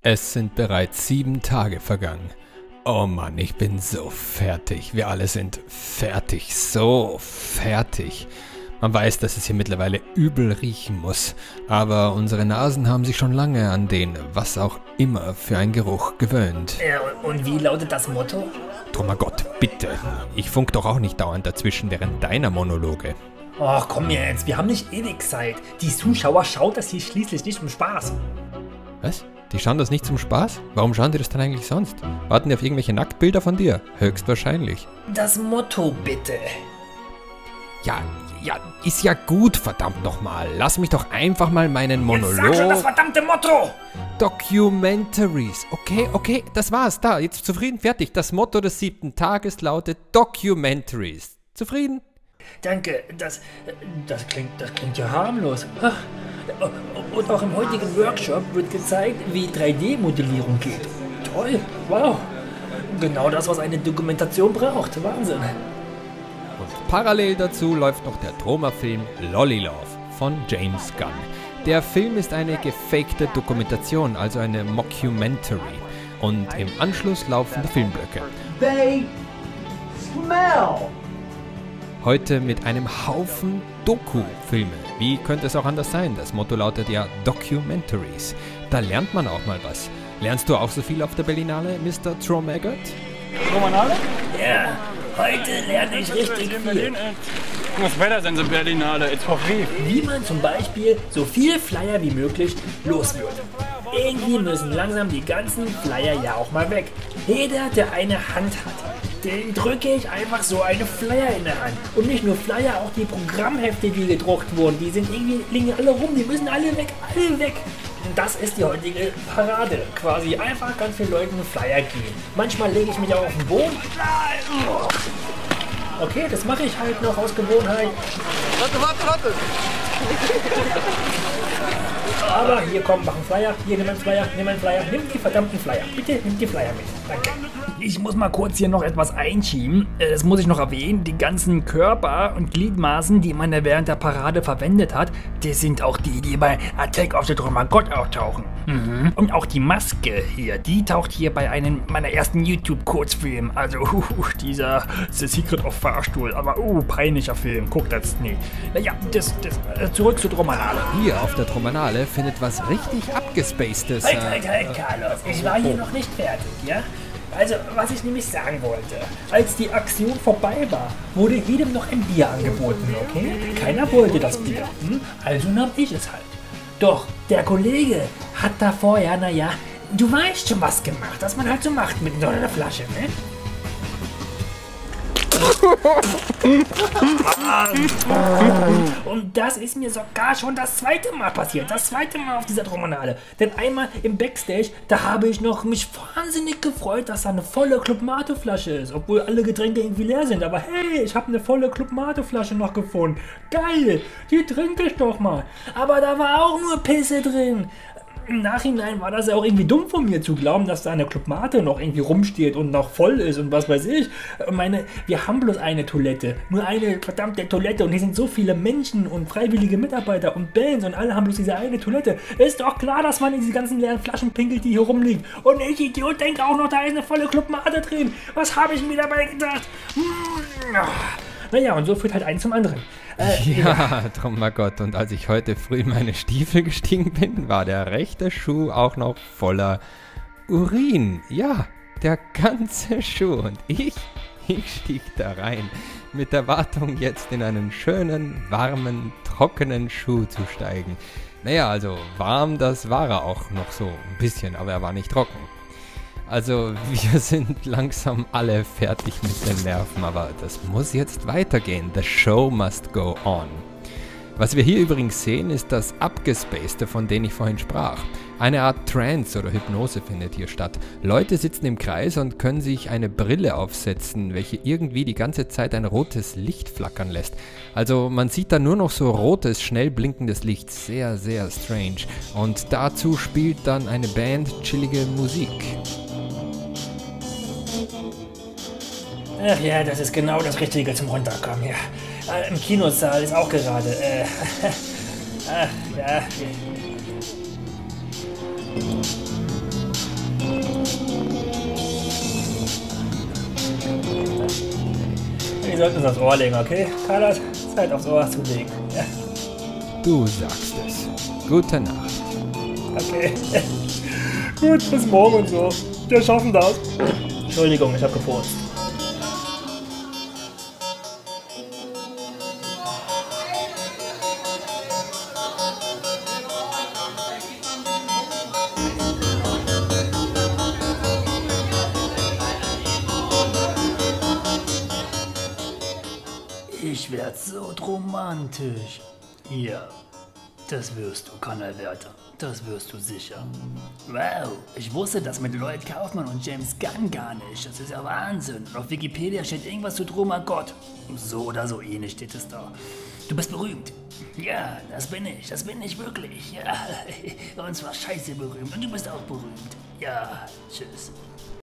Es sind bereits 7 Tage vergangen. Oh Mann, ich bin so fertig. Wir alle sind fertig, so fertig. Man weiß, dass es hier mittlerweile übel riechen muss, aber unsere Nasen haben sich schon lange an den, was auch immer für ein Geruch gewöhnt. Und wie lautet das Motto? Drum Gott, bitte. Ich funk doch auch nicht dauernd dazwischen während deiner Monologe. Ach komm jetzt, wir haben nicht ewig Zeit. Die Zuschauer schauen das hier schließlich nicht zum Spaß. Was? Die schauen das nicht zum Spaß? Warum schauen die das dann eigentlich sonst? Warten die auf irgendwelche Nacktbilder von dir? Höchstwahrscheinlich. Das Motto bitte. Ja, ist ja gut, verdammt nochmal. Lass mich doch einfach mal meinen Monolog... Jetzt sag schon das verdammte Motto! Documentaries. Okay, das war's. Da, jetzt zufrieden, fertig. Das Motto des 7. Tages lautet Documentaries. Zufrieden? Danke, das klingt ja harmlos. Und auch im heutigen Workshop wird gezeigt, wie 3D-Modellierung geht. Toll, wow. Genau das, was eine Dokumentation braucht. Wahnsinn. Und parallel dazu läuft noch der Troma-Film Lollilove von James Gunn. Der Film ist eine gefakte Dokumentation, also eine Mockumentary. Und im Anschluss laufen die Filmblöcke. They smell. Heute mit einem Haufen Doku-Filme. Wie könnte es auch anders sein? Das Motto lautet ja Documentaries. Da lernt man auch mal was. Lernst du auch so viel auf der Berlinale, Mr. Tromaggot? Berlinale? Ja, heute lerne ich richtig viel. What's better than the Berlinale? It's for free. Wie man zum Beispiel so viel Flyer wie möglich los wird. Irgendwie müssen langsam die ganzen Flyer ja auch mal weg. Jeder, der eine Hand hat, den drücke ich einfach so eine Flyer in der Hand. Und nicht nur Flyer, auch die Programmhefte, die gedruckt wurden, die sind irgendwie, liegen alle rum, die müssen alle weg, alle weg. Und das ist die heutige Parade. Quasi einfach ganz vielen Leuten einen Flyer geben. Manchmal lege ich mich auch auf den Boden. Okay, das mache ich halt noch aus Gewohnheit. Warte. Aber hier komm, mach einen Flyer, hier nimm einen Flyer, nimm die verdammten Flyer. Bitte nimm die Flyer mit. Danke. Ich muss mal kurz hier noch etwas einschieben. Das muss ich noch erwähnen. Die ganzen Körper und Gliedmaßen, die man ja während der Parade verwendet hat, das sind auch die, die bei Attack of the Tromagott auftauchen. Und auch die Maske hier, die taucht hier bei einem meiner ersten YouTube-Kurzfilme. Also dieser The Secret of Fahrstuhl. Aber peinlicher Film. Guck das nicht. Naja, zurück zur Tromanale. Hier auf der Tromanale findet was richtig abgespacedes. Halt, Carlos. Ich war hier noch nicht fertig, ja? Also, was ich nämlich sagen wollte, als die Aktion vorbei war, wurde jedem noch ein Bier angeboten, okay? Keiner wollte das Bier, also nahm ich es halt. Doch, der Kollege hat da vorher, naja, du weißt schon was gemacht, was man halt so macht mit so einer Flasche, ne? Und das ist mir sogar schon das 2. Mal passiert. Das 2. Mal auf dieser Tromanale. Denn einmal im Backstage, da habe ich noch mich wahnsinnig gefreut, dass da eine volle Club Mate Flasche ist. Obwohl alle Getränke irgendwie leer sind. Aber hey, ich habe eine volle Club Mate Flasche noch gefunden. Geil, die trinke ich doch mal. Aber da war auch nur Pisse drin. Im Nachhinein war das ja auch irgendwie dumm von mir zu glauben, dass da eine Club Mate noch irgendwie rumsteht und noch voll ist und was weiß ich. Wir haben bloß eine Toilette, nur eine verdammte Toilette und hier sind so viele Menschen und freiwillige Mitarbeiter und Bands und alle haben bloß diese eine Toilette. Ist doch klar, dass man in diese ganzen leeren Flaschen pinkelt, die hier rumliegen. Und ich, Idiot, denke auch noch, da ist eine volle Club Mate drin. Was habe ich mir dabei gedacht? Naja, und so führt halt eins zum anderen. Ja, Tromagott. Und als ich heute früh in meine Stiefel gestiegen bin, war der rechte Schuh auch noch voller Urin. Ja, der ganze Schuh. Und ich stieg da rein, mit der Erwartung, jetzt in einen schönen, warmen, trockenen Schuh zu steigen. Naja, also warm, das war er auch noch so ein bisschen, aber er war nicht trocken. Also wir sind langsam alle fertig mit den Nerven, aber das muss jetzt weitergehen. The show must go on. Was wir hier übrigens sehen, ist das Abgespacete, von dem ich vorhin sprach. Eine Art Trance oder Hypnose findet hier statt. Leute sitzen im Kreis und können sich eine Brille aufsetzen, welche irgendwie die ganze Zeit ein rotes Licht flackern lässt. Also man sieht da nur noch so rotes, schnell blinkendes Licht. Sehr, sehr strange. Und dazu spielt dann eine Band chillige Musik. Ach ja, das ist genau das Richtige zum Runterkommen, ja. Im Kinosaal ist auch gerade, ach ja. sollten uns aufs Ohr legen, okay? Carlos, Zeit aufs Ohr zu legen. Ja, Du sagst es. Gute Nacht. okay. Gut, bis morgen so. Wir schaffen das. Entschuldigung, ich hab gefurzt. Ich werd so romantisch. Ja, das wirst du, Kanalwärter. Das wirst du sicher. Wow, ich wusste das mit Lloyd Kaufmann und James Gunn gar nicht. Das ist ja Wahnsinn. Auf Wikipedia steht irgendwas zu Troma Gott. So oder so ähnlich steht es da. Du bist berühmt. Ja, das bin ich wirklich. Ja, und zwar scheiße berühmt. Und du bist auch berühmt. Ja, tschüss.